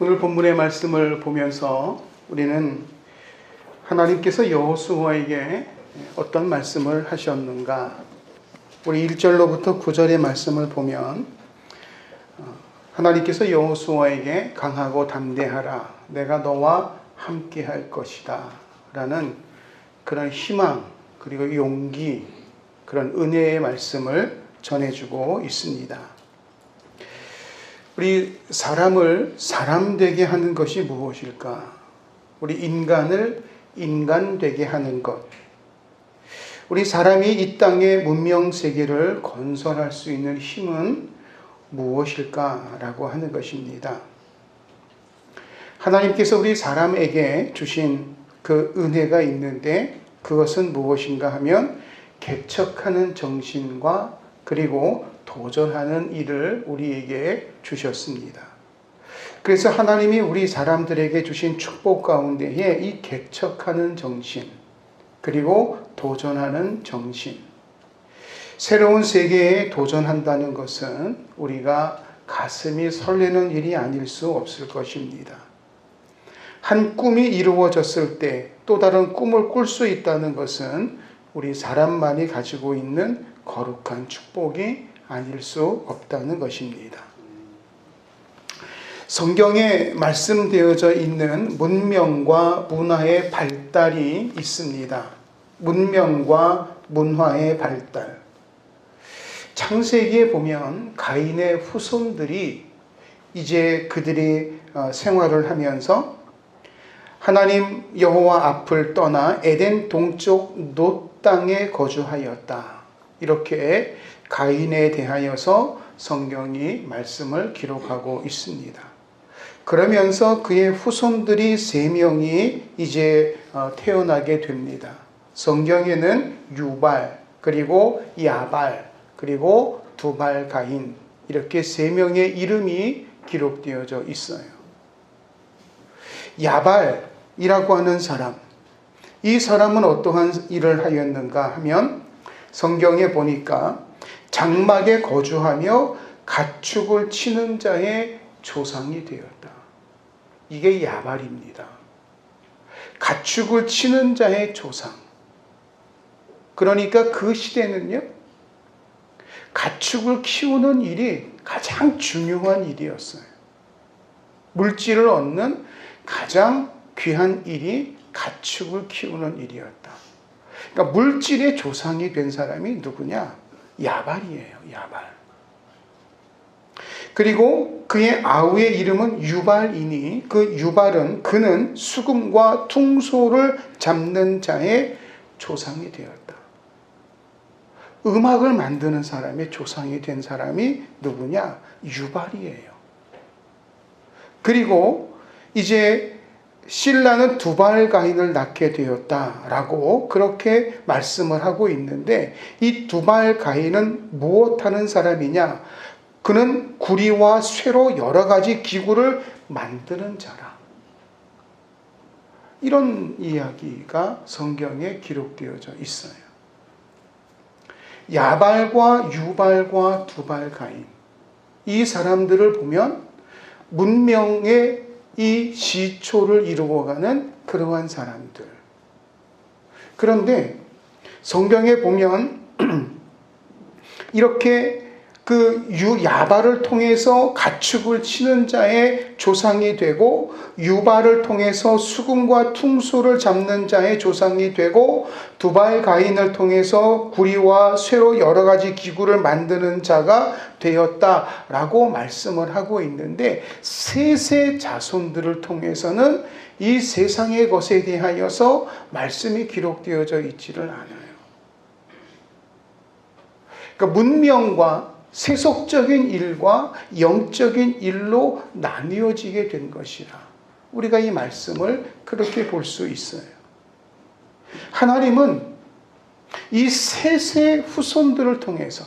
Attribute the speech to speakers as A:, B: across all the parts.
A: 오늘 본문의 말씀을 보면서 우리는 하나님께서 여호수아에게 어떤 말씀을 하셨는가, 우리 1절로부터 9절의 말씀을 보면 하나님께서 여호수아에게 강하고 담대하라, 내가 너와 함께 할 것이다 라는 그런 희망 그리고 용기, 그런 은혜의 말씀을 전해주고 있습니다. 우리 사람을 사람 되게 하는 것이 무엇일까? 우리 인간을 인간 되게 하는 것. 우리 사람이 이 땅의 문명 세계를 건설할 수 있는 힘은 무엇일까라고 하는 것입니다. 하나님께서 우리 사람에게 주신 그 은혜가 있는데 그것은 무엇인가 하면 개척하는 정신과 그리고 도전하는 일을 우리에게 주셨습니다. 그래서 하나님이 우리 사람들에게 주신 축복 가운데에 이 개척하는 정신, 그리고 도전하는 정신, 새로운 세계에 도전한다는 것은 우리가 가슴이 설레는 일이 아닐 수 없을 것입니다. 한 꿈이 이루어졌을 때 또 다른 꿈을 꿀 수 있다는 것은 우리 사람만이 가지고 있는 거룩한 축복이 아닐 수 없다는 것입니다. 성경에 말씀되어져 있는 문명과 문화의 발달이 있습니다. 문명과 문화의 발달. 창세기에 보면 가인의 후손들이 이제 그들이 생활을 하면서 하나님 여호와 앞을 떠나 에덴 동쪽 놋 땅에 거주하였다. 이렇게 가인에 대하여서 성경이 말씀을 기록하고 있습니다. 그러면서 그의 후손들이 3명이 이제 태어나게 됩니다. 성경에는 유발, 그리고 야발, 그리고 두발 가인, 이렇게 3명의 이름이 기록되어져 있어요. 야발이라고 하는 사람, 이 사람은 어떠한 일을 하였는가 하면 성경에 보니까 장막에 거주하며 가축을 치는 자의 조상이 되었다. 이게 야발입니다. 가축을 치는 자의 조상. 그러니까 그 시대는요, 가축을 키우는 일이 가장 중요한 일이었어요. 물질을 얻는 가장 귀한 일이 가축을 키우는 일이었다. 그러니까 물질의 조상이 된 사람이 누구냐? 야발이에요. 야발. 그리고 그의 아우의 이름은 유발이니 그 유발은 그는 수금과 퉁소를 잡는 자의 조상이 되었다. 음악을 만드는 사람의 조상이 된 사람이 누구냐? 유발이에요. 그리고 이제 실라는 두발 가인을 낳게 되었다라고 그렇게 말씀을 하고 있는데, 이 두발 가인은 무엇하는 사람이냐? 그는 구리와 쇠로 여러 가지 기구를 만드는 자라. 이런 이야기가 성경에 기록되어져 있어요. 야발과 유발과 두발 가인, 이 사람들을 보면 문명의 이 시초를 이루어가는 그러한 사람들. 그런데 성경에 보면 이렇게 그 야발을 통해서 가축을 치는 자의 조상이 되고, 유발을 통해서 수금과 퉁소를 잡는 자의 조상이 되고, 두발 가인을 통해서 구리와 쇠로 여러 가지 기구를 만드는 자가 되었다라고 말씀을 하고 있는데, 셋의 자손들을 통해서는 이 세상의 것에 대하여서 말씀이 기록되어져 있지를 않아요. 그러니까 문명과 세속적인 일과 영적인 일로 나뉘어지게 된 것이라 우리가 이 말씀을 그렇게 볼 수 있어요. 하나님은 이 셋의 후손들을 통해서,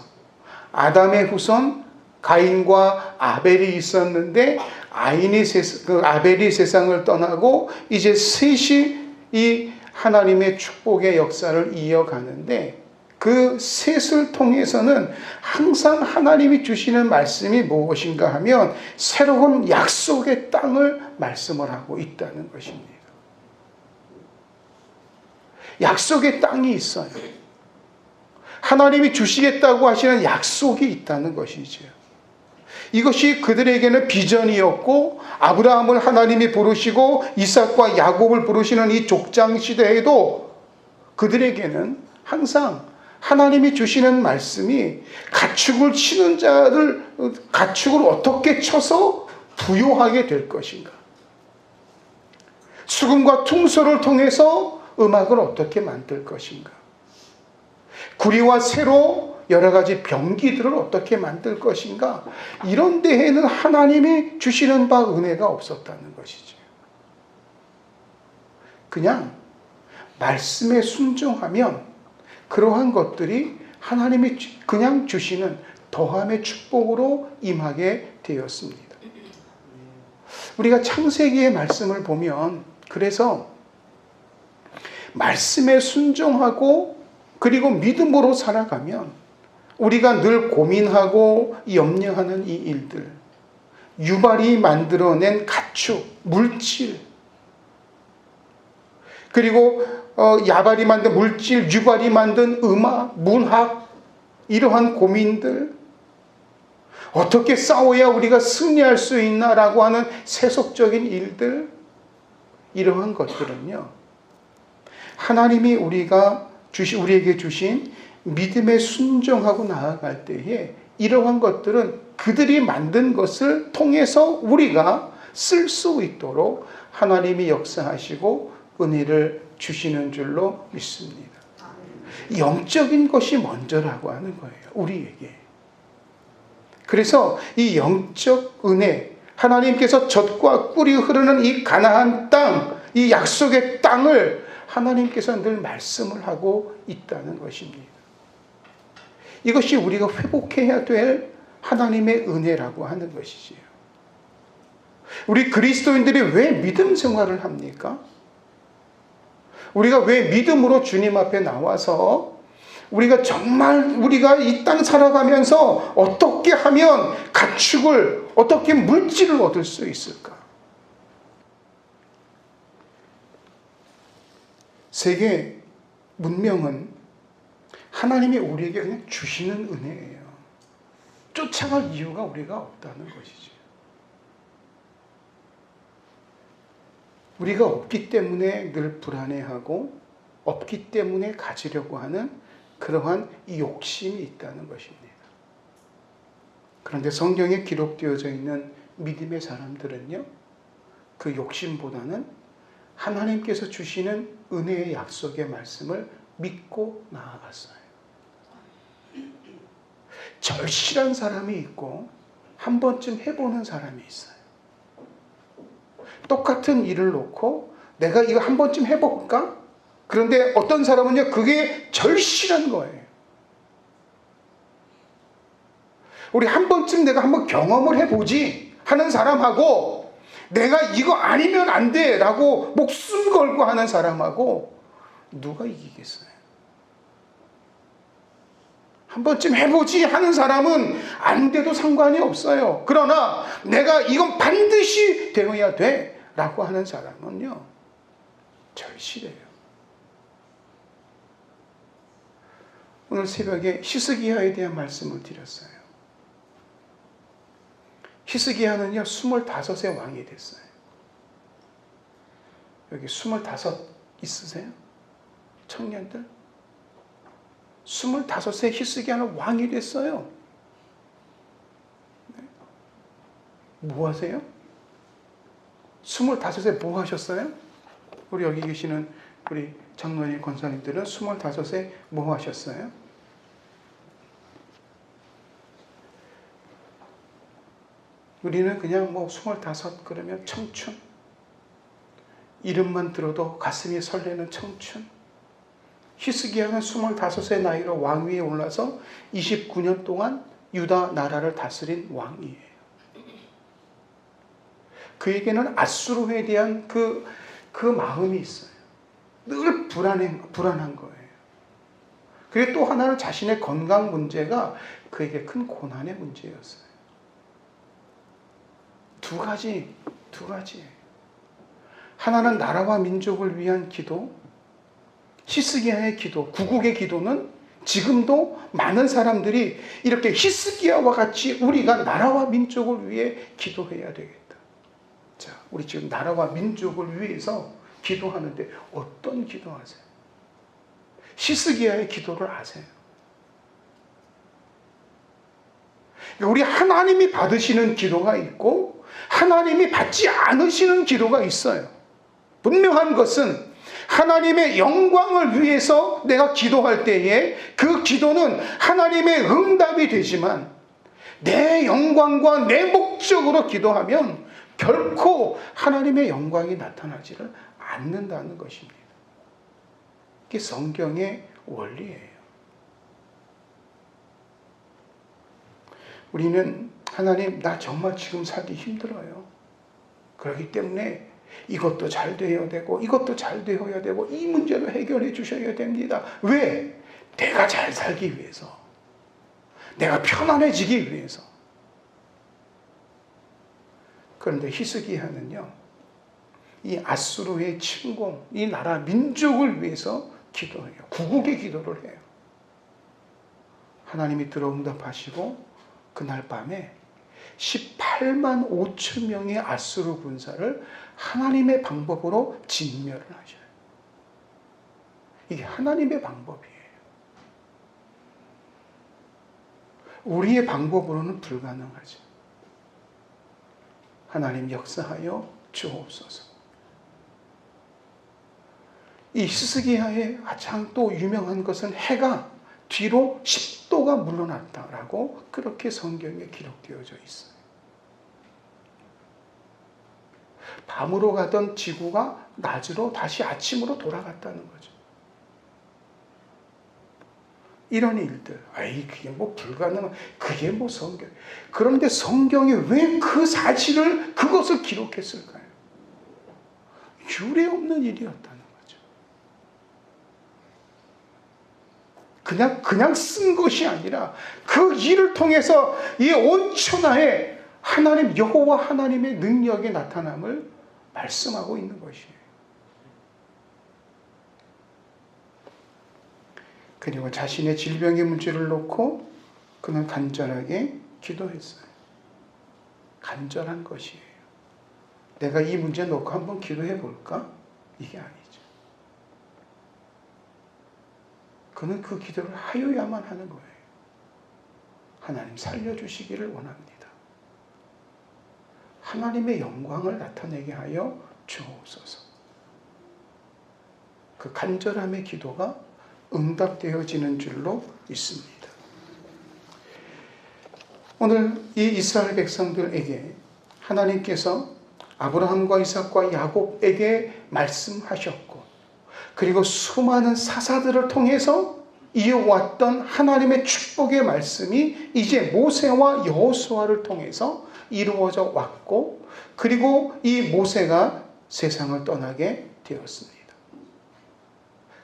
A: 아담의 후손 가인과 아벨이 있었는데 아벨이 세상을 떠나고 이제 셋이 이 하나님의 축복의 역사를 이어가는데, 그 셋을 통해서는 항상 하나님이 주시는 말씀이 무엇인가 하면 새로운 약속의 땅을 말씀을 하고 있다는 것입니다. 약속의 땅이 있어요. 하나님이 주시겠다고 하시는 약속이 있다는 것이죠. 이것이 그들에게는 비전이었고, 아브라함을 하나님이 부르시고 이삭과 야곱을 부르시는 이 족장 시대에도 그들에게는 항상 하나님이 주시는 말씀이 가축을 치는 자를 가축을 어떻게 쳐서 부요하게 될 것인가, 수금과 퉁소를 통해서 음악을 어떻게 만들 것인가, 구리와 새로 여러 가지 병기들을 어떻게 만들 것인가, 이런 데에는 하나님이 주시는 바 은혜가 없었다는 것이죠. 그냥 말씀에 순종하면 그러한 것들이 하나님이 그냥 주시는 더함의 축복으로 임하게 되었습니다. 우리가 창세기의 말씀을 보면, 그래서 말씀에 순종하고 그리고 믿음으로 살아가면 우리가 늘 고민하고 염려하는 이 일들, 유발이 만들어낸 가축, 물질, 그리고 야발이 만든 물질, 유발이 만든 음악, 문학, 이러한 고민들, 어떻게 싸워야 우리가 승리할 수 있나라고 하는 세속적인 일들, 이러한 것들은요, 하나님이 우리에게 주신 믿음에 순종하고 나아갈 때에 이러한 것들은 그들이 만든 것을 통해서 우리가 쓸 수 있도록 하나님이 역사하시고 은혜를 주시는 줄로 믿습니다. 영적인 것이 먼저라고 하는 거예요, 우리에게. 그래서 이 영적 은혜, 하나님께서 젖과 꿀이 흐르는 이 가나안 땅, 이 약속의 땅을 하나님께서 늘 말씀을 하고 있다는 것입니다. 이것이 우리가 회복해야 될 하나님의 은혜라고 하는 것이지요. 우리 그리스도인들이 왜 믿음 생활을 합니까? 우리가 왜 믿음으로 주님 앞에 나와서 우리가 정말 우리가 이 땅 살아가면서 어떻게 하면 가축을, 어떻게 물질을 얻을 수 있을까? 세계 문명은 하나님이 우리에게 그냥 주시는 은혜예요. 쫓아갈 이유가 우리가 없다는 것이죠. 우리가 없기 때문에 늘 불안해하고, 없기 때문에 가지려고 하는 그러한 욕심이 있다는 것입니다. 그런데 성경에 기록되어져 있는 믿음의 사람들은요, 그 욕심보다는 하나님께서 주시는 은혜의 약속의 말씀을 믿고 나아갔어요. 절실한 사람이 있고 한 번쯤 해보는 사람이 있어요. 똑같은 일을 놓고 내가 이거 한 번쯤 해볼까? 그런데 어떤 사람은요, 그게 절실한 거예요. 우리 한 번쯤 내가 한번 경험을 해보지 하는 사람하고, 내가 이거 아니면 안 돼 라고 목숨 걸고 하는 사람하고 누가 이기겠어요? 한 번쯤 해보지 하는 사람은 안 돼도 상관이 없어요. 그러나 내가 이건 반드시 되어야 돼 라고 하는 사람은요, 절실해요. 오늘 새벽에 히스기야에 대한 말씀을 드렸어요. 히스기야는요, 25의 왕이 됐어요. 여기 25 있으세요? 청년들? 25세 히스기야는 왕이 됐어요. 뭐 하세요? 25세 뭐 하셨어요? 우리 여기 계시는 우리 장로님, 권사님들은 25세 뭐 하셨어요? 우리는 그냥 25 그러면 청춘, 이름만 들어도 가슴이 설레는 청춘. 히스기야는 25세 나이로 왕위에 올라서 29년 동안 유다 나라를 다스린 왕이에요. 그에게는 아수르에 대한 그 마음이 있어요. 늘 불안한 거예요. 그리고 또 하나는 자신의 건강 문제가 그에게 큰 고난의 문제였어요. 두 가지. 하나는 나라와 민족을 위한 기도, 히스기야의 기도, 구국의 기도는 지금도 많은 사람들이 이렇게 히스기야와 같이 우리가 나라와 민족을 위해 기도해야 되겠다. 자, 우리 지금 나라와 민족을 위해서 기도하는데 어떤 기도하세요? 히스기야의 기도를 아세요? 우리 하나님이 받으시는 기도가 있고 하나님이 받지 않으시는 기도가 있어요. 분명한 것은 하나님의 영광을 위해서 내가 기도할 때에 그 기도는 하나님의 응답이 되지만 내 영광과 내 목적으로 기도하면 결코 하나님의 영광이 나타나지를 않는다는 것입니다. 이게 성경의 원리예요. 우리는 하나님, 나 정말 지금 살기 힘들어요. 그렇기 때문에 이것도 잘 되어야 되고 이것도 잘 되어야 되고 이 문제도 해결해 주셔야 됩니다. 왜? 내가 잘 살기 위해서. 내가 편안해지기 위해서. 그런데 히스기야는요, 이 아수르의 침공, 이 나라 민족을 위해서 기도해요. 구국의 기도를 해요. 하나님이 들어응답하시고 그날 밤에 18만 5천 명의 아수르 군사를 하나님의 방법으로 진멸을 하셔요. 이게 하나님의 방법이에요. 우리의 방법으로는 불가능하죠. 하나님 역사하여 주옵소서. 이 히스기야의 가장 또 유명한 것은 해가 뒤로 10도가 물러났다라고 그렇게 성경에 기록되어져 있어요. 밤으로 가던 지구가 낮으로 다시 아침으로 돌아갔다는 거죠. 이런 일들, 그게 뭐 불가능한, 그게 뭐 성경. 그런데 성경이 왜 그 사실을, 그것을 기록했을까요? 유례 없는 일이었다는 거죠. 그냥 쓴 것이 아니라 그 일을 통해서 이 온 천하에 하나님, 여호와 하나님의 능력의 나타남을 말씀하고 있는 것이에요. 그리고 자신의 질병의 문제를 놓고 그는 간절하게 기도했어요. 간절한 것이에요. 내가 이 문제 놓고 한번 기도해 볼까? 이게 아니죠. 그는 그 기도를 하여야만 하는 거예요. 하나님 살려주시기를 원합니다. 하나님의 영광을 나타내게 하여 주옵소서. 그 간절함의 기도가 응답되어지는 줄로 있습니다. 오늘 이 이스라엘 백성들에게 하나님께서 아브라함과 이삭과 야곱에게 말씀하셨고, 그리고 수많은 사사들을 통해서 이어왔던 하나님의 축복의 말씀이 이제 모세와 여호수아를 통해서 이루어져 왔고, 그리고 이 모세가 세상을 떠나게 되었습니다.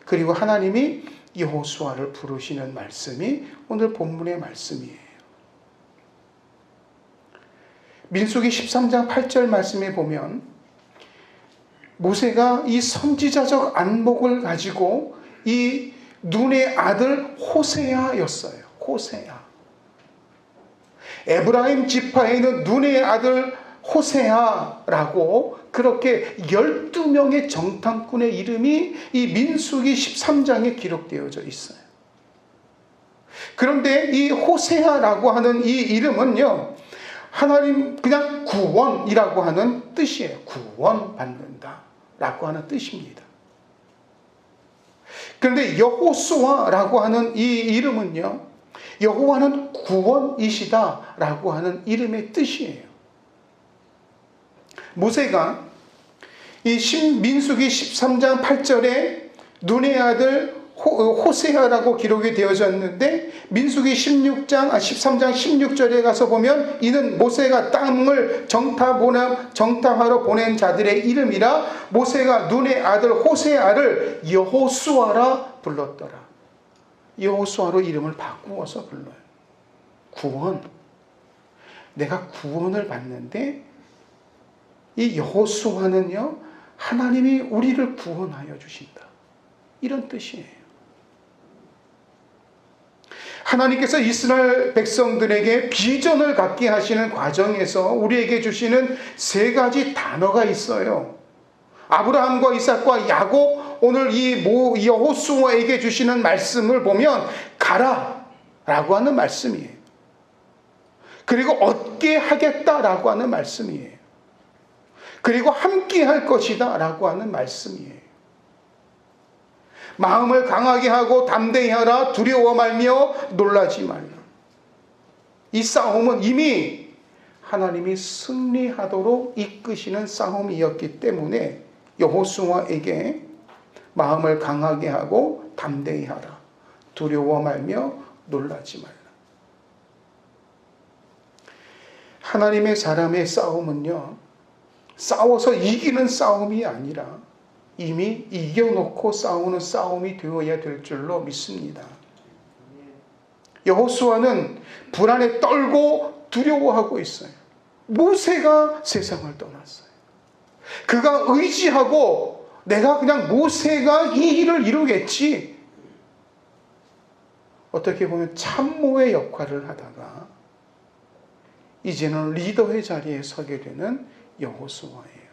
A: 그리고 하나님이 여호수아를 부르시는 말씀이 오늘 본문의 말씀이에요. 민수기 13장 8절 말씀에 보면 모세가 이 선지자적 안목을 가지고 이 눈의 아들 호세아였어요. 호세아. 에브라임 지파에 있는 눈의 아들 호세아라고 그렇게 12명의 정탐꾼의 이름이 이 민수기 13장에 기록되어져 있어요. 그런데 이 호세아라고 하는 이 이름은요, 하나님 그냥 구원이라고 하는 뜻이에요. 구원받는다 라고 하는 뜻입니다. 그런데 여호수아라고 하는 이 이름은요, 여호와는 구원이시다 라고 하는 이름의 뜻이에요. 모세가 이 민수기 13장 8절에 눈의 아들 호세아라고 기록이 되어졌는데, 민수기 13장 16절에 가서 보면 이는 모세가 땅을 정탐하러 보낸 자들의 이름이라 모세가 눈의 아들 호세아를 여호수아라 불렀더라. 여호수아로 이름을 바꾸어서 불러요. 구원. 내가 구원을 받는데 이 여호수아는요, 하나님이 우리를 구원하여 주신다, 이런 뜻이에요. 하나님께서 이스라엘 백성들에게 비전을 갖게 하시는 과정에서 우리에게 주시는 세 가지 단어가 있어요. 아브라함과 이삭과 야곱, 오늘 이 여호수아에게 주시는 말씀을 보면 가라 라고 하는 말씀이에요. 그리고 얻게 하겠다라고 하는 말씀이에요. 그리고 함께 할 것이다 라고 하는 말씀이에요. 마음을 강하게 하고 담대히 하라. 두려워 말며 놀라지 말라. 이 싸움은 이미 하나님이 승리하도록 이끄시는 싸움이었기 때문에 여호수아에게 마음을 강하게 하고 담대히 하라. 두려워 말며 놀라지 말라. 하나님의 사람의 싸움은요, 싸워서 이기는 싸움이 아니라 이미 이겨놓고 싸우는 싸움이 되어야 될 줄로 믿습니다. 여호수아는 불안에 떨고 두려워하고 있어요. 모세가 세상을 떠났어요. 그가 의지하고 내가 그냥 모세가 이 일을 이루겠지, 어떻게 보면 참모의 역할을 하다가 이제는 리더의 자리에 서게 되는 여호수아예요.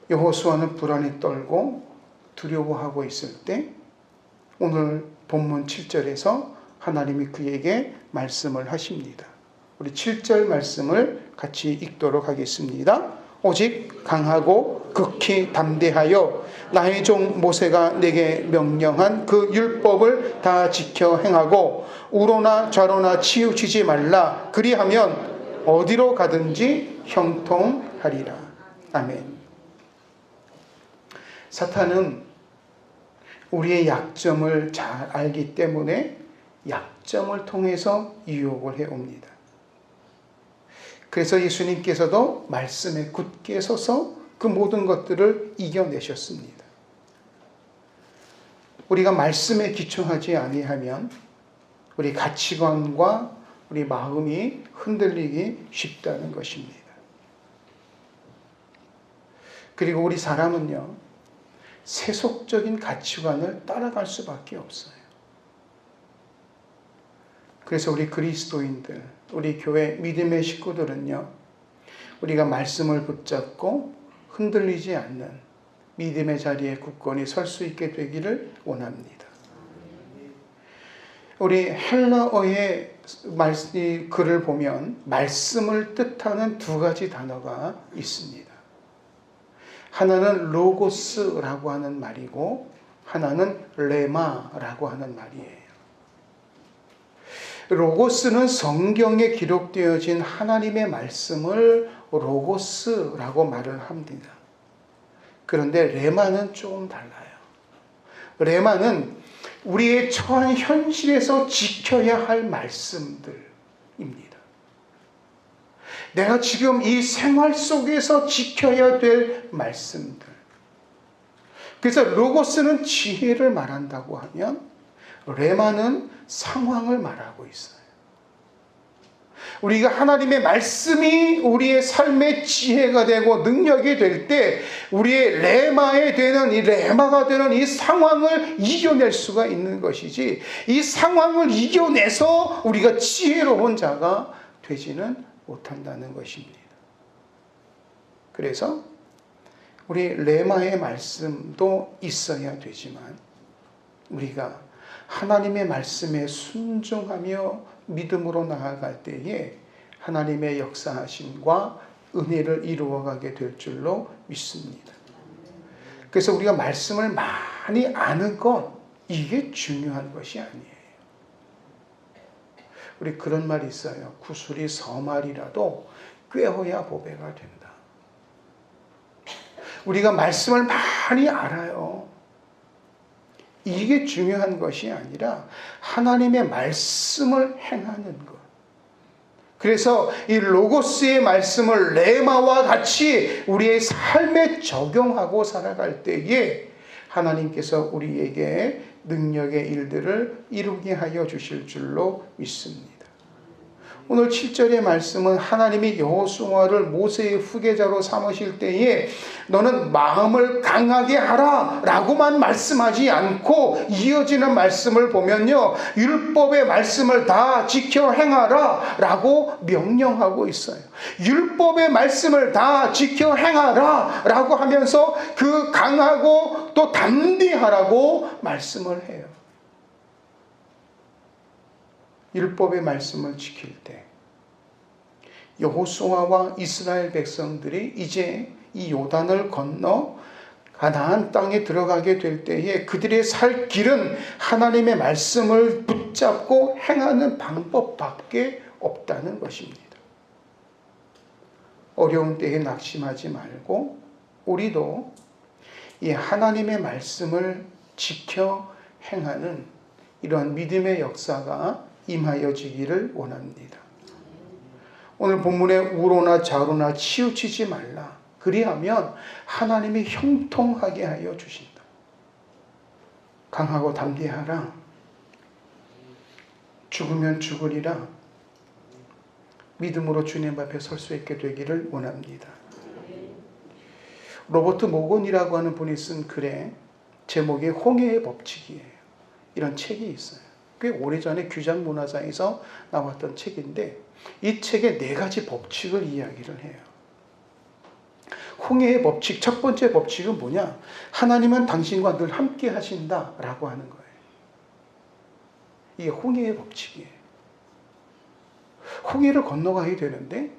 A: 여호수아는 불안에 떨고 두려워하고 있을 때 오늘 본문 7절에서 하나님이 그에게 말씀을 하십니다. 우리 7절 말씀을 같이 읽도록 하겠습니다. 오직 강하고 극히 담대하여 나의 종 모세가 내게 명령한 그 율법을 다 지켜 행하고 우로나 좌로나 치우치지 말라. 그리하면 어디로 가든지 형통하리라. 아멘. 사탄은 우리의 약점을 잘 알기 때문에 약점을 통해서 유혹을 해옵니다. 그래서 예수님께서도 말씀에 굳게 서서 그 모든 것들을 이겨내셨습니다. 우리가 말씀에 기초하지 아니하면 우리 가치관과 우리 마음이 흔들리기 쉽다는 것입니다. 그리고 우리 사람은요, 세속적인 가치관을 따라갈 수밖에 없어요. 그래서 우리 그리스도인들, 우리 교회 믿음의 식구들은요, 우리가 말씀을 붙잡고 흔들리지 않는 믿음의 자리에 굳건히 설 수 있게 되기를 원합니다. 우리 헬라어의 글을 보면 말씀을 뜻하는 두 가지 단어가 있습니다. 하나는 로고스라고 하는 말이고 하나는 레마라고 하는 말이에요. 로고스는 성경에 기록되어진 하나님의 말씀을 로고스라고 말을 합니다. 그런데 레마는 조금 달라요. 레마는 우리의 처한 현실에서 지켜야 할 말씀들입니다. 내가 지금 이 생활 속에서 지켜야 될 말씀들. 그래서 로고스는 지혜를 말한다고 하면 레마는 상황을 말하고 있어요. 우리가 하나님의 말씀이 우리의 삶의 지혜가 되고 능력이 될 때 우리의 레마가 되는 이 상황을 이겨낼 수가 있는 것이지, 이 상황을 이겨내서 우리가 지혜로운 자가 되지는 못한다는 것입니다. 그래서 우리 레마의 말씀도 있어야 되지만 우리가 하나님의 말씀에 순종하며 믿음으로 나아갈 때에 하나님의 역사하심과 은혜를 이루어가게 될 줄로 믿습니다. 그래서 우리가 말씀을 많이 아는 것, 이게 중요한 것이 아니에요. 우리 그런 말이 있어요. 구슬이 서말이라도 꿰어야 보배가 된다. 우리가 말씀을 많이 알아요. 이게 중요한 것이 아니라 하나님의 말씀을 행하는 것. 그래서 이 로고스의 말씀을 레마와 같이 우리의 삶에 적용하고 살아갈 때에 하나님께서 우리에게 능력의 일들을 이루게 하여 주실 줄로 믿습니다. 오늘 7절의 말씀은 하나님이 여호수아를 모세의 후계자로 삼으실 때에 너는 마음을 강하게 하라 라고만 말씀하지 않고 이어지는 말씀을 보면요, 율법의 말씀을 다 지켜 행하라 라고 명령하고 있어요. 율법의 말씀을 다 지켜 행하라 라고 하면서 그 강하고 또 담대하라고 말씀을 해요. 율법의 말씀을 지킬 때 여호수아와 이스라엘 백성들이 이제 이 요단을 건너 가나안 땅에 들어가게 될 때에 그들의 살 길은 하나님의 말씀을 붙잡고 행하는 방법밖에 없다는 것입니다. 어려운 때에 낙심하지 말고 우리도 이 하나님의 말씀을 지켜 행하는 이러한 믿음의 역사가 임하여지기를 원합니다. 오늘 본문에 우로나 좌로나 치우치지 말라. 그리하면 하나님이 형통하게 하여 주신다. 강하고 담대하라. 죽으면 죽으리라. 믿음으로 주님 앞에 설 수 있게 되기를 원합니다. 로버트 모건이라고 하는 분이 쓴 글에 제목이 홍해의 법칙이에요. 이런 책이 있어요. 꽤 오래전에 규장문화사에서 나왔던 책인데 이 책에 4가지 법칙을 이야기를 해요. 홍해의 법칙, 첫 번째 법칙은 뭐냐? 하나님은 당신과 늘 함께 하신다라고 하는 거예요. 이게 홍해의 법칙이에요. 홍해를 건너가야 되는데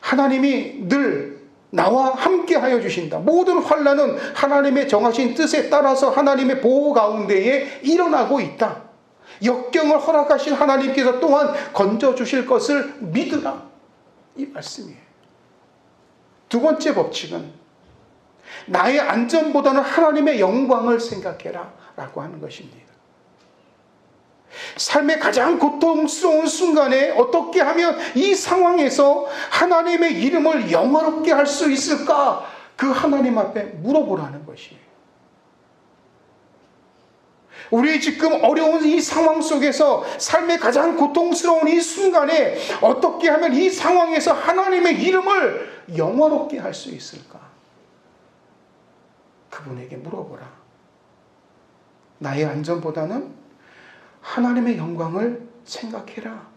A: 하나님이 늘 나와 함께 하여 주신다. 모든 환난은 하나님의 정하신 뜻에 따라서 하나님의 보호 가운데에 일어나고 있다. 역경을 허락하신 하나님께서 또한 건져주실 것을 믿으라. 이 말씀이에요. 두 번째 법칙은 나의 안전보다는 하나님의 영광을 생각해라 라고 하는 것입니다. 삶의 가장 고통스러운 순간에 어떻게 하면 이 상황에서 하나님의 이름을 영화롭게 할 수 있을까? 그 하나님 앞에 물어보라는 것이에요. 우리 지금 어려운 이 상황 속에서 삶의 가장 고통스러운 이 순간에 어떻게 하면 이 상황에서 하나님의 이름을 영화롭게 할 수 있을까? 그분에게 물어보라. 나의 안전보다는 하나님의 영광을 생각해라.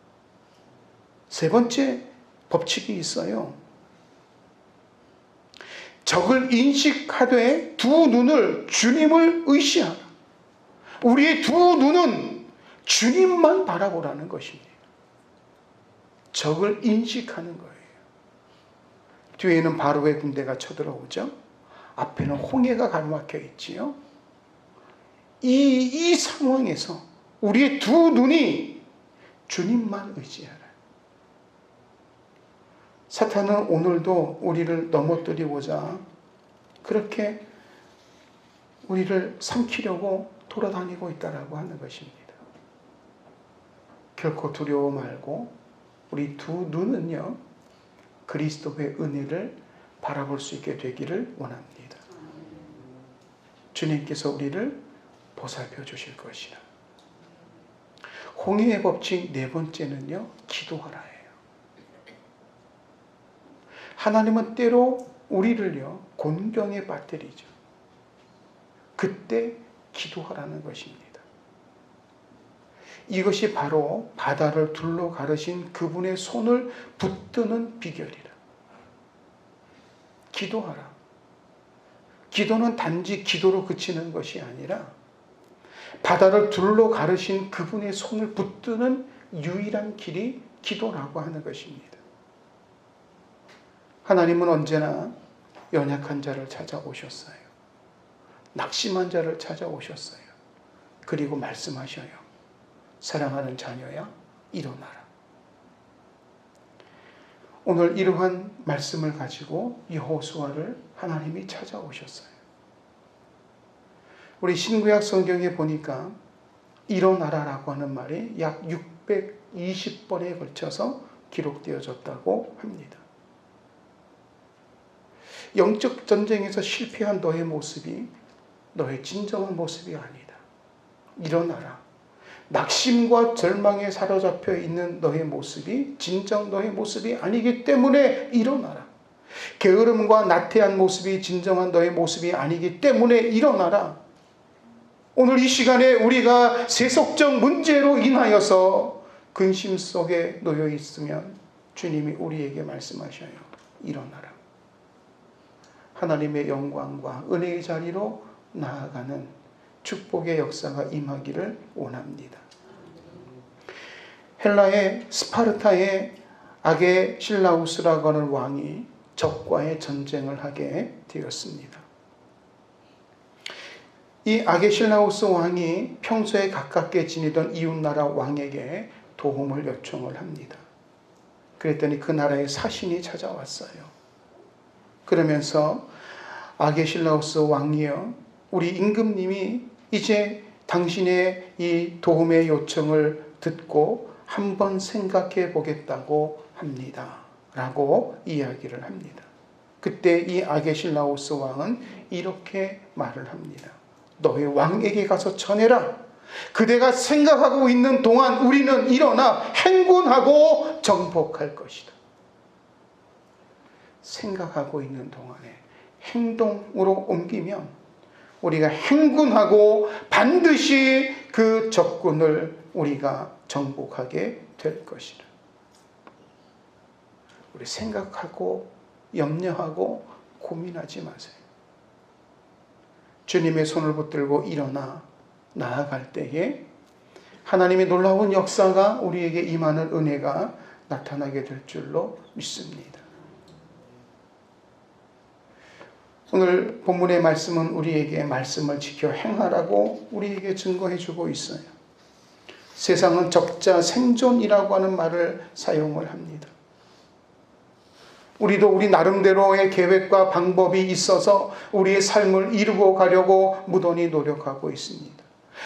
A: 세 번째 법칙이 있어요. 적을 인식하되 두 눈을 주님을 의시하라. 우리의 두 눈은 주님만 바라보라는 것입니다. 적을 인식하는 거예요. 뒤에는 바로의 군대가 쳐들어오죠. 앞에는 홍해가 가로막혀 있지요. 이 상황에서 우리의 두 눈이 주님만 의지하라. 사탄은 오늘도 우리를 넘어뜨리고자 그렇게 우리를 삼키려고 돌아다니고 있다라고 하는 것입니다. 결코 두려워 말고 우리 두 눈은요, 그리스도의 은혜를 바라볼 수 있게 되기를 원합니다. 주님께서 우리를 보살펴 주실 것이라. 홍해의 법칙 4번째는요, 기도하라예요. 하나님은 때로 우리를요, 곤경에 빠뜨리죠. 그때 기도하라는 것입니다. 이것이 바로 바다를 둘러 가르신 그분의 손을 붙드는 비결이라. 기도하라. 기도는 단지 기도로 그치는 것이 아니라 바다를 둘러 가르신 그분의 손을 붙드는 유일한 길이 기도라고 하는 것입니다. 하나님은 언제나 연약한 자를 찾아오셨어요. 낙심한 자를 찾아오셨어요. 그리고 말씀하셔요. 사랑하는 자녀야, 일어나라. 오늘 이러한 말씀을 가지고 여호수아를 하나님이 찾아오셨어요. 우리 신구약 성경에 보니까 일어나라라고 하는 말이 약 620번에 걸쳐서 기록되어졌다고 합니다. 영적 전쟁에서 실패한 너의 모습이 너의 진정한 모습이 아니다. 일어나라. 낙심과 절망에 사로잡혀 있는 너의 모습이 진정 너의 모습이 아니기 때문에 일어나라. 게으름과 나태한 모습이 진정한 너의 모습이 아니기 때문에 일어나라. 오늘 이 시간에 우리가 세속적 문제로 인하여서 근심 속에 놓여 있으면 주님이 우리에게 말씀하셔요. 일어나라. 하나님의 영광과 은혜의 자리로 나아가는 축복의 역사가 임하기를 원합니다. 헬라의 스파르타의 아게실라우스라고 하는 왕이 적과의 전쟁을 하게 되었습니다. 이 아게실라우스 왕이 평소에 가깝게 지내던 이웃나라 왕에게 도움을 요청을 합니다. 그랬더니 그 나라의 사신이 찾아왔어요. 그러면서 아게실라우스 왕이여, 우리 임금님이 이제 당신의 이 도움의 요청을 듣고 한번 생각해 보겠다고 합니다. 라고 이야기를 합니다. 그때 이 아게실라우스 왕은 이렇게 말을 합니다. 너의 왕에게 가서 전해라. 그대가 생각하고 있는 동안 우리는 일어나 행군하고 정복할 것이다. 생각하고 있는 동안에 행동으로 옮기면 우리가 행군하고 반드시 그 적군을 우리가 정복하게 될 것이다. 우리 생각하고 염려하고 고민하지 마세요. 주님의 손을 붙들고 일어나 나아갈 때에 하나님의 놀라운 역사가 우리에게 임하는 은혜가 나타나게 될 줄로 믿습니다. 오늘 본문의 말씀은 우리에게 말씀을 지켜 행하라고 우리에게 증거해 주고 있어요. 세상은 적자 생존이라고 하는 말을 사용을 합니다. 우리도 우리 나름대로의 계획과 방법이 있어서 우리의 삶을 이루고 가려고 무던히 노력하고 있습니다.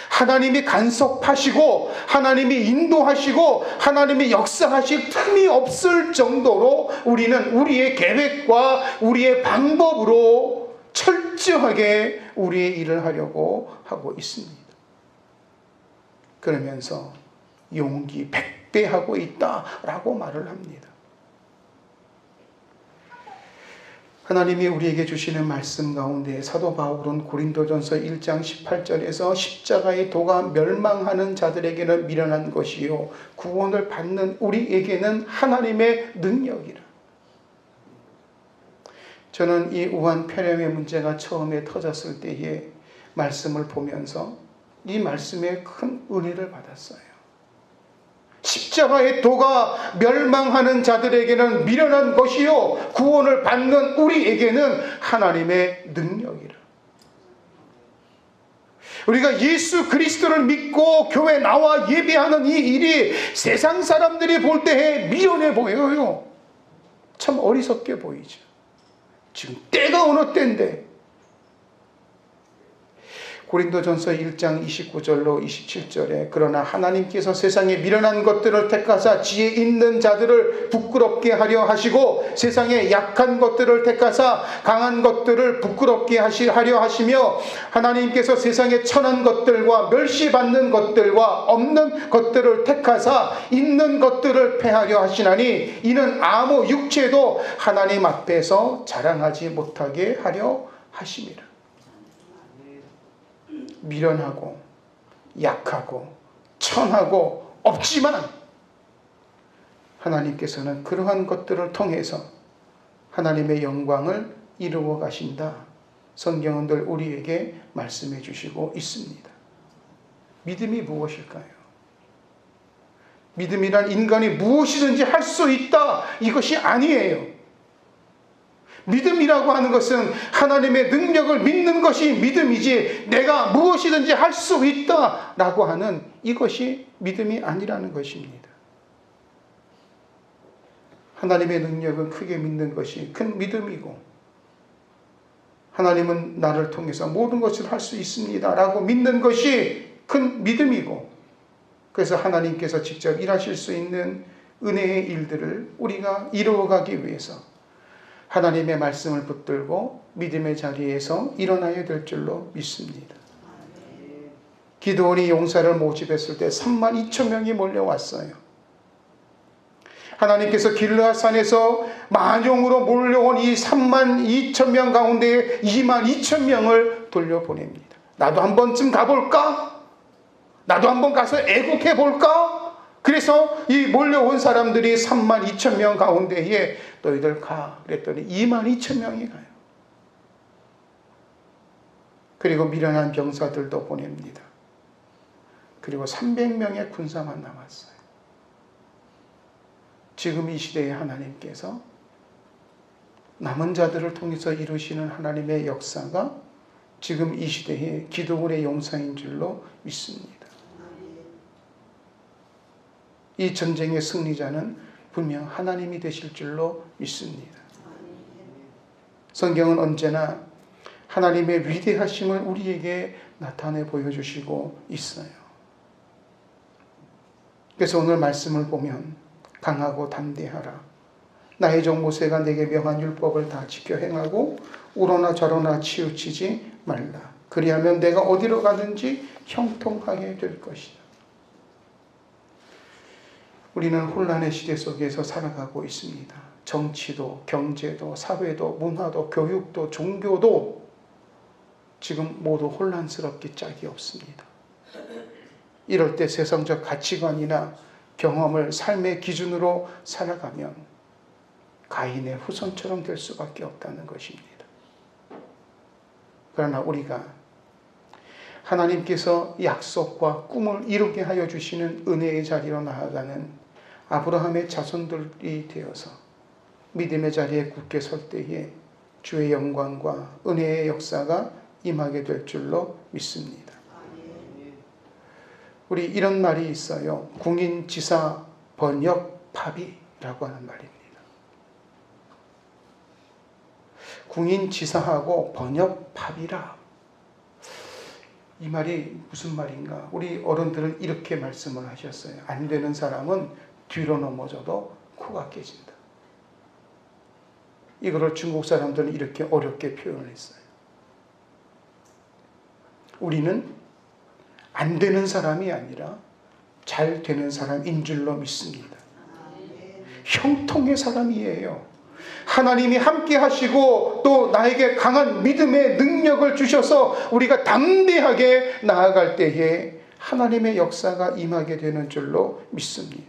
A: 하나님이 간섭하시고 하나님이 인도하시고 하나님이 역사하실 틈이 없을 정도로 우리는 우리의 계획과 우리의 방법으로 철저하게 우리의 일을 하려고 하고 있습니다. 그러면서 용기 백배하고 있다라고 말을 합니다. 하나님이 우리에게 주시는 말씀 가운데 사도 바울은 고린도전서 1장 18절에서 십자가의 도가 멸망하는 자들에게는 미련한 것이요 구원을 받는 우리에게는 하나님의 능력이라. 저는 이 우한 폐렴의 문제가 처음에 터졌을 때에 말씀을 보면서 이 말씀에 큰 은혜를 받았어요. 십자가의 도가 멸망하는 자들에게는 미련한 것이요 구원을 받는 우리에게는 하나님의 능력이라. 우리가 예수 그리스도를 믿고 교회 나와 예배하는 이 일이 세상 사람들이 볼 때에 미련해 보여요. 참 어리석게 보이죠. 지금 때가 어느 때인데. 고린도전서 1장 29절로 27절에 그러나 하나님께서 세상에 미련한 것들을 택하사 지혜 있는 자들을 부끄럽게 하려 하시고 세상에 약한 것들을 택하사 강한 것들을 부끄럽게 하려 하시며 하나님께서 세상에 천한 것들과 멸시받는 것들과 없는 것들을 택하사 있는 것들을 패하려 하시나니 이는 아무 육체도 하나님 앞에서 자랑하지 못하게 하려 하심이라. 미련하고 약하고 천하고 없지만 하나님께서는 그러한 것들을 통해서 하나님의 영광을 이루어 가신다. 성경은 늘 우리에게 말씀해 주시고 있습니다. 믿음이 무엇일까요? 믿음이란 인간이 무엇이든지 할 수 있다. 이것이 아니에요. 믿음이라고 하는 것은 하나님의 능력을 믿는 것이 믿음이지 내가 무엇이든지 할 수 있다라고 하는 이것이 믿음이 아니라는 것입니다. 하나님의 능력은 크게 믿는 것이 큰 믿음이고 하나님은 나를 통해서 모든 것을 할 수 있습니다라고 믿는 것이 큰 믿음이고 그래서 하나님께서 직접 일하실 수 있는 은혜의 일들을 우리가 이루어가기 위해서 하나님의 말씀을 붙들고 믿음의 자리에서 일어나야 될 줄로 믿습니다. 기드온이 용사를 모집했을 때 32,000명이 몰려왔어요. 하나님께서 길르앗산에서 만용으로 몰려온 이 32,000명 가운데 22,000명을 돌려보냅니다. 나도 한 번쯤 가볼까? 나도 한번 가서 애국해 볼까? 그래서 이 몰려온 사람들이 32,000명 가운데에 너희들 가 그랬더니 22,000명이 가요. 그리고 미련한 병사들도 보냅니다. 그리고 300명의 군사만 남았어요. 지금 이 시대에 하나님께서 남은 자들을 통해서 이루시는 하나님의 역사가 지금 이 시대에 기드온의 용사인 줄로 믿습니다. 이 전쟁의 승리자는 분명 하나님이 되실 줄로 믿습니다. 성경은 언제나 하나님의 위대하심을 우리에게 나타내 보여주시고 있어요. 그래서 오늘 말씀을 보면 강하고 담대하라. 나의 종 모세가 내게 명한 율법을 다 지켜 행하고 우로나 좌로나 치우치지 말라. 그리하면 내가 어디로 가든지 형통하게 될 것이다. 우리는 혼란의 시대 속에서 살아가고 있습니다. 정치도, 경제도, 사회도, 문화도, 교육도, 종교도 지금 모두 혼란스럽기 짝이 없습니다. 이럴 때 세상적 가치관이나 경험을 삶의 기준으로 살아가면 가인의 후손처럼 될 수밖에 없다는 것입니다. 그러나 우리가 하나님께서 약속과 꿈을 이루게 하여 주시는 은혜의 자리로 나아가는 아브라함의 자손들이 되어서 믿음의 자리에 굳게 설 때에 주의 영광과 은혜의 역사가 임하게 될 줄로 믿습니다. 우리 이런 말이 있어요. 궁인지사 번역파비라고 하는 말입니다. 궁인지사하고 번역파비라. 이 말이 무슨 말인가? 우리 어른들은 이렇게 말씀을 하셨어요. 안 되는 사람은 뒤로 넘어져도 코가 깨진다. 이거를 중국 사람들은 이렇게 어렵게 표현을 했어요. 우리는 안 되는 사람이 아니라 잘 되는 사람인 줄로 믿습니다. 형통의 사람이에요. 하나님이 함께 하시고 또 나에게 강한 믿음의 능력을 주셔서 우리가 담대하게 나아갈 때에 하나님의 역사가 임하게 되는 줄로 믿습니다.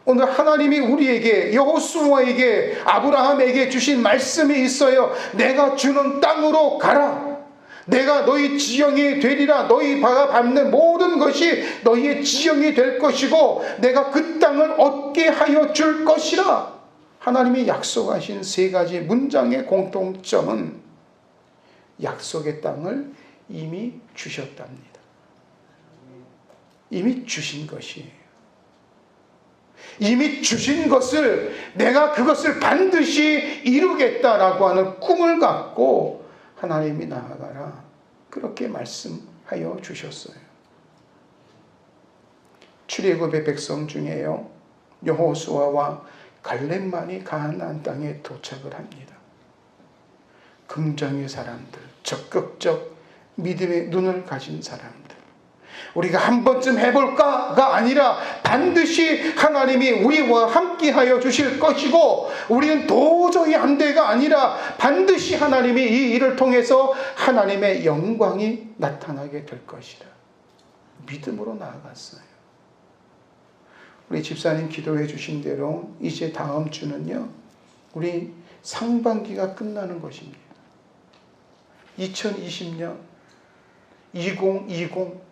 A: 오늘 하나님이 우리에게 여호수아에게 아브라함에게 주신 말씀이 있어요. 내가 주는 땅으로 가라. 내가 너희 지형이 되리라. 너희가 밟는 모든 것이 너희의 지형이 될 것이고 내가 그 땅을 얻게 하여 줄 것이라. 하나님이 약속하신 세 가지 문장의 공통점은 약속의 땅을 이미 주셨답니다. 이미 주신 것이에요. 이미 주신 것을 내가 그것을 반드시 이루겠다라고 하는 꿈을 갖고 하나님이 나아가라. 그렇게 말씀하여 주셨어요. 출애굽의 백성 중에요. 여호수아와 갈렙만이 가나안 땅에 도착을 합니다. 긍정의 사람들, 적극적 믿음의 눈을 가진 사람들. 우리가 한 번쯤 해볼까가 아니라 반드시 하나님이 우리와 함께하여 주실 것이고 우리는 도저히 안 돼가 아니라 반드시 하나님이 이 일을 통해서 하나님의 영광이 나타나게 될 것이라 믿음으로 나아갔어요. 우리 집사님 기도해 주신 대로 이제 다음 주는요 우리 상반기가 끝나는 것입니다. 2020년 2020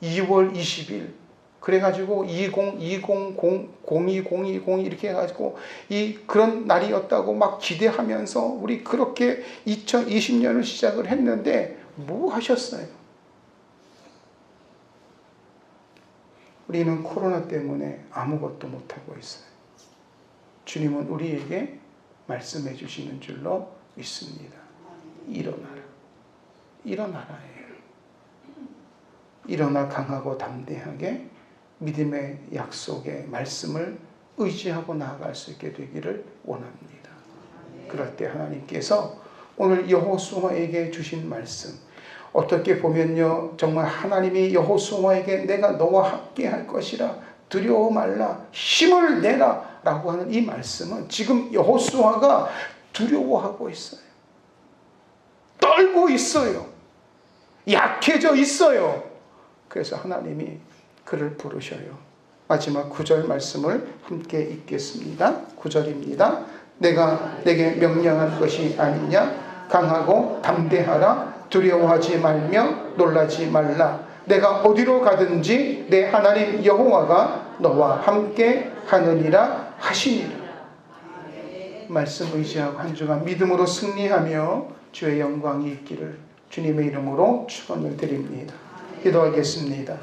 A: 2월 20일 그래가지고 2020 이렇게 해가지고 그런 날이었다고 막 기대하면서 우리 그렇게 2020년을 시작을 했는데 뭐 하셨어요? 우리는 코로나 때문에 아무것도 못하고 있어요. 주님은 우리에게 말씀해 주시는 줄로 믿습니다. 일어나라. 일어나라예요. 일어나 강하고 담대하게 믿음의 약속의 말씀을 의지하고 나아갈 수 있게 되기를 원합니다. 그럴 때 하나님께서 오늘 여호수아에게 주신 말씀, 어떻게 보면요, 정말 하나님이 여호수아에게 내가 너와 함께 할 것이라 두려워 말라 힘을 내라 라고 하는 이 말씀은 지금 여호수아가 두려워하고 있어요. 떨고 있어요. 약해져 있어요. 그래서 하나님이 그를 부르셔요. 마지막 9절 말씀을 함께 읽겠습니다. 9절입니다. 내가 내게 명령한 것이 아니냐? 강하고 담대하라. 두려워하지 말며 놀라지 말라. 내가 어디로 가든지 내 하나님 여호와가 너와 함께 하느니라 하시니라. 말씀 의지하고 한 주간 믿음으로 승리하며 주의 영광이 있기를 주님의 이름으로 축원을 드립니다. 기도하겠습니다.